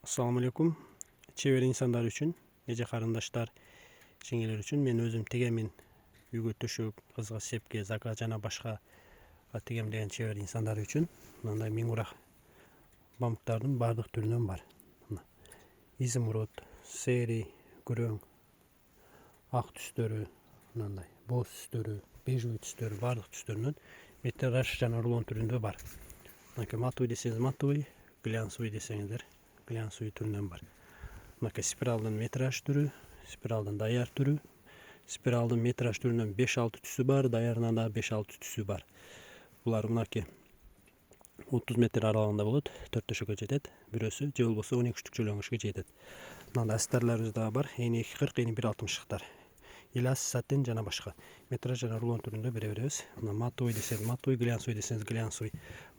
Assalamu alaikum. Çevre insanlar üçün, nece karındaşlar, жеңелер üçün men özüm tegemin үйгө төшөк, кызга сепке, зaka жана башка тегем деген чебер insanlar üçün мындай миңурак бамыктардын бардык түрүнөн бар. Изумруд, сери, күрөң, ак түстөрү, мындай боз түстөрү, бежевый түстөрү, бардык түстөрүнөн метраж жана рулон түрүндө бар. Матовый десеңиз матовый, глянцевый десеңиздер глянцевый түрүнөн бар. Спиралдын метраж түрү, спиралдын даяр түрү, спиралдын метраж түрүнөн 5-6 түсү бар, даярынан да 5-6 түсү бар. Булар мынакей 30 метр аралыгында болот, 4 төшөккө жетет, бирөөсү же болбосо 12 штук жөлөңүшкө жетет. Мындай астарларыбыз дагы бар, эни 240, эни 160-тар. Илас, сатин жана башка. Метраж жана рулон түрүндө бере беребиз. Мына матовый десеңиз матовый, глянцевый десеңиз глянцевый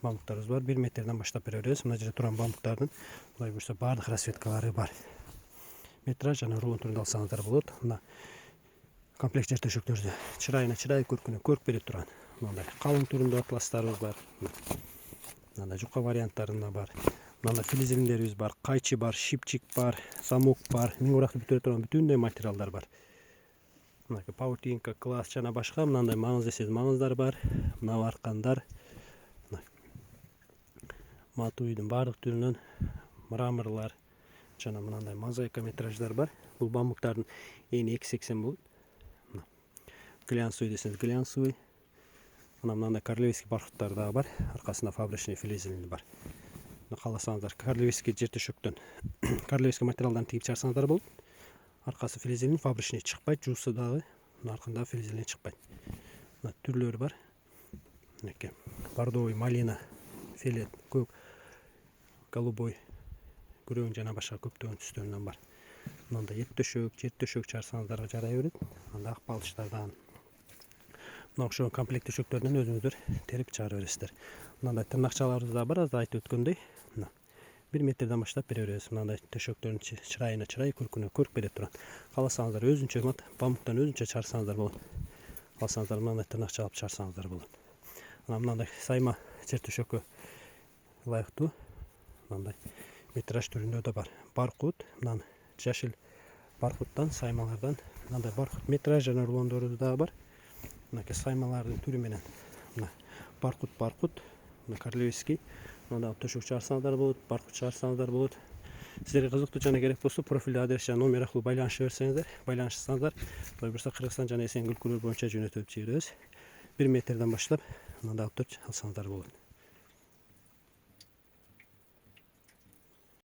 бамыктарыбыз бар. 1 метрден баштап бере беребиз. Мына жерде турган бамыктардын мындай буюрса бардык расцветкалары бар. Метраж жана рулон түрүндө алсаңыздар болот. Мына комплект жер төшөктөрдү чырайына чырай, көркүнө көрк бере турган мындай калың түрүндө атластарыбыз бар. Мындай жука варианттарында бар. Мында филизелиндерибиз бар, кайчы бар, шипчик бар, замок бар, миңуракты бүтүрө турган бүтүндөй материалдар бар. Мынакей паутинка, класс жана башка мындай маңыз десеңиз маңыздар бар. Мына аркандар. Матовыйдын бардык түрүнөн мраморлар жана мындай мозаика метраждар бар. Бул бамыктардын эни 280 болот. Глянцевый десеңиз глянцевый. Мындай королевский бархаттар дагы бар. Аркасында фабричный филизелинди бар. Кааласаңыздар королевский жер төшөктөн королевский материалдан тигип чыгарсаңыздар болот. Аркасы филизелин фабричный чыкпайт, жуусу дагы аркында филизелин чыкпайт. Мына түрлөрү бар. Мынакей бордовый, малина, фиолет, көк, голубой, күрөң жана башка көптөгөн түстөрүнөн бар. Мындай эт төшөк, жер төшөк чыгарсаңыздар жарай берет. Мында ак балычтардан мына окшогон комплект төшөктөрдөн өзүңүздөр терип чыгара бересиздер. Мындай тырнакчаларыбыз да бар, аз айтып өткөндөй. 1 метрден баштап бере беребиз. Мындай төшөктөрдүн чырайына чырай, көркүнө көрк бере турган. Кааласаңыздар өзүнчө бамыктан өзүнчө чыгарсаңыздар болот. Кааласаңыздар мындай тырнакча алып чыгарсаңыздар болот. Мындай сайма жер төшөккө ылайыктуу мындай метраж түрүндө да бар. Баркут, мына жашыл баркуттан саймалардан мындай баркут метраж жана рулондору дагы бар. Мынакей саймалардын түрү менен мына баркут, мына королевский, мында төшөк чыгарсаңыздар болот, баркут чыгарсаңыздар болот. Сиздерге кызыктуу жана керек болсо профилде адрес жана номер аркылуу байланыша берсеңиздер, байланышсаңыздар, буюрса Кыргызстан жана Эсенгүл өлкөлөр боюнча жөнөтүп жиберебиз. 1 метрден баштап мындай алып алсаңыздар болот.